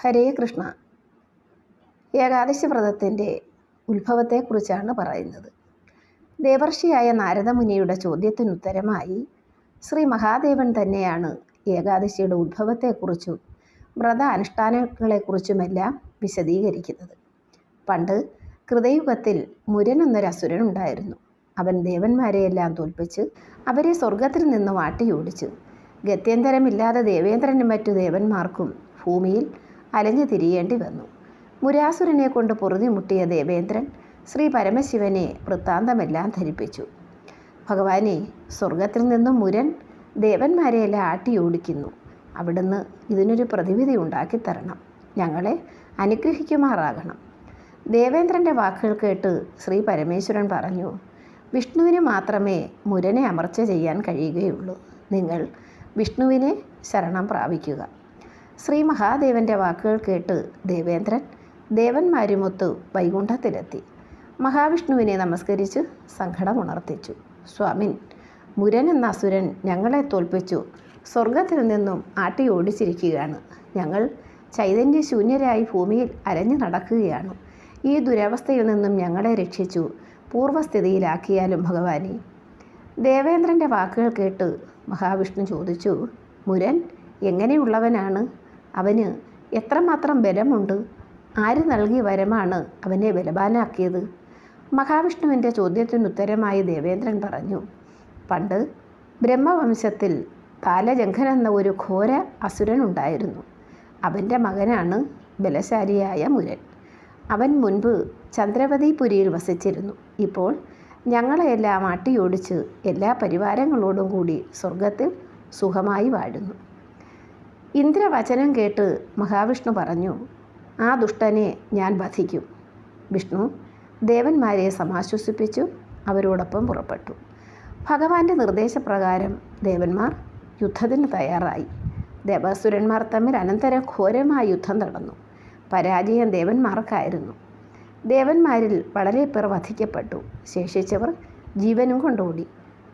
ഹരേ കൃഷ്ണ. ഏകാദശി വ്രതത്തിൻ്റെ ഉത്ഭവത്തെക്കുറിച്ചാണ് പറയുന്നത്. ദേവർഷിയായ നാരദമുനിയുടെ ചോദ്യത്തിനുത്തരമായി ശ്രീ മഹാദേവൻ തന്നെയാണ് ഏകാദശിയുടെ ഉത്ഭവത്തെക്കുറിച്ചും വ്രത അനുഷ്ഠാനങ്ങളെക്കുറിച്ചുമെല്ലാം വിശദീകരിക്കുന്നത്. പണ്ട് കൃതയുഗത്തിൽ മുരൻ എന്നൊരു അസുരനുണ്ടായിരുന്നു. അവൻ ദേവന്മാരെയെല്ലാം തോൽപ്പിച്ച് അവരെ സ്വർഗത്തിൽ നിന്ന് വാട്ടിയോടിച്ചു. ഗത്യന്തരമില്ലാതെ ദേവേന്ദ്രനും മറ്റു ദേവന്മാർക്കും ഭൂമിയിൽ അലഞ്ഞു തിരിയേണ്ടി വന്നു. മുരാസുരനെ കൊണ്ട് പൊറുതിമുട്ടിയ ദേവേന്ദ്രൻ ശ്രീ പരമശിവനെ വൃത്താന്തമെല്ലാം ധരിപ്പിച്ചു. ഭഗവാനെ, സ്വർഗത്തിൽ നിന്നും മുരൻ ദേവന്മാരെയെല്ലാം ആട്ടിയോടിക്കുന്നു. അവിടുന്ന് ഇതിനൊരു പ്രതിവിധി ഉണ്ടാക്കിത്തരണം. ഞങ്ങളെ അനുഗ്രഹിക്കുമാറാകണം. ദേവേന്ദ്രൻ്റെ വാക്കുകൾ കേട്ട് ശ്രീ പരമേശ്വരൻ പറഞ്ഞു, വിഷ്ണുവിന് മാത്രമേ മുരനെ അമർച്ച ചെയ്യാൻ കഴിയുകയുള്ളൂ. നിങ്ങൾ വിഷ്ണുവിനെ ശരണം പ്രാപിക്കുക. ശ്രീ മഹാദേവൻ്റെ വാക്കുകൾ കേട്ട് ദേവേന്ദ്രൻ ദേവന്മാരുമൊത്ത് വൈകുണ്ഠത്തിലെത്തി. മഹാവിഷ്ണുവിനെ നമസ്കരിച്ച് സങ്കടമുണർത്തിച്ചു. സ്വാമിൻ, മുരൻ എന്ന അസുരൻ ഞങ്ങളെ തോൽപ്പിച്ചു സ്വർഗത്തിൽ നിന്നും ആട്ടി ഓടിച്ചിരിക്കുകയാണ്. ഞങ്ങൾ ചൈതന്യശൂന്യരായി ഭൂമിയിൽ അലഞ്ഞു നടക്കുകയാണ്. ഈ ദുരവസ്ഥയിൽ നിന്നും ഞങ്ങളെ രക്ഷിച്ചു പൂർവ്വസ്ഥിതിയിലാക്കിയാലും ഭഗവാനെ. ദേവേന്ദ്രൻ്റെ വാക്കുകൾ കേട്ട് മഹാവിഷ്ണു ചോദിച്ചു, മുരൻ എങ്ങനെയുള്ളവനാണ്? അവന് എത്രമാത്രം ബലമുണ്ട്? ആര് നൽകിയ വരമാണ് അവനെ ബലവാനാക്കിയത്? മഹാവിഷ്ണുവിൻ്റെ ചോദ്യത്തിനുത്തരമായി ദേവേന്ദ്രൻ പറഞ്ഞു, പണ്ട് ബ്രഹ്മവംശത്തിൽ താലജംഘൻ എന്ന ഒരു ഘോര അസുരനുണ്ടായിരുന്നു. അവൻ്റെ മകനാണ് ബലശാലിയായ മുരൻ. അവൻ മുൻപ് ചന്ദ്രവതിപുരിയിൽ വസിച്ചിരുന്നു. ഇപ്പോൾ ഞങ്ങളെയെല്ലാം ആട്ടിയോടിച്ച് എല്ലാ പരിവാരങ്ങളോടും കൂടി സ്വർഗത്തിൽ സുഖമായി വാഴുന്നു. ഇന്ദ്രവചനം കേട്ട് മഹാവിഷ്ണു പറഞ്ഞു, ആ ദുഷ്ടനെ ഞാൻ വധിക്കും. വിഷ്ണു ദേവന്മാരെ സമാശ്വസിപ്പിച്ചു അവരോടൊപ്പം പുറപ്പെട്ടു. ഭഗവാന്റെ നിർദ്ദേശപ്രകാരം ദേവന്മാർ യുദ്ധത്തിന് തയ്യാറായി. ദേവാസുരന്മാർ തമ്മിൽ അനന്തരം ഘോരമായ യുദ്ധം നടന്നു. പരാജയം ദേവന്മാർക്കായിരുന്നു. ദേവന്മാരിൽ വളരെ പേർ വധിക്കപ്പെട്ടു. ശേഷിച്ചവർ ജീവനും കൊണ്ടോടി.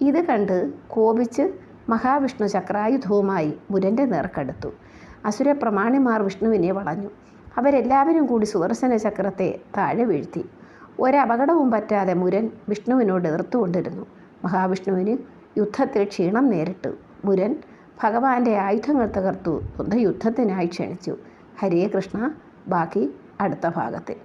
ഇത് കണ്ട് കോപിച്ച് മഹാവിഷ്ണു ചക്രായുധവുമായി മുരൻ്റെ നേർക്കടുത്തു. അസുരപ്രമാണിമാർ വിഷ്ണുവിനെ വളഞ്ഞു. അവരെല്ലാവരും കൂടി സുദർശന ചക്രത്തെ താഴെ വീഴ്ത്തി. ഒരപകടവും പറ്റാതെ മുരൻ വിഷ്ണുവിനോട് എതിർത്തുകൊണ്ടിരുന്നു. മഹാവിഷ്ണുവിന് യുദ്ധത്തിൽ ക്ഷീണം നേരിട്ടു. മുരൻ ഭഗവാന്റെ ആയുധങ്ങൾ തകർത്തു യുദ്ധത്തിനായി ക്ഷണിച്ചു. ഹരേ കൃഷ്ണ. ബാക്കി അടുത്ത ഭാഗത്തിൽ.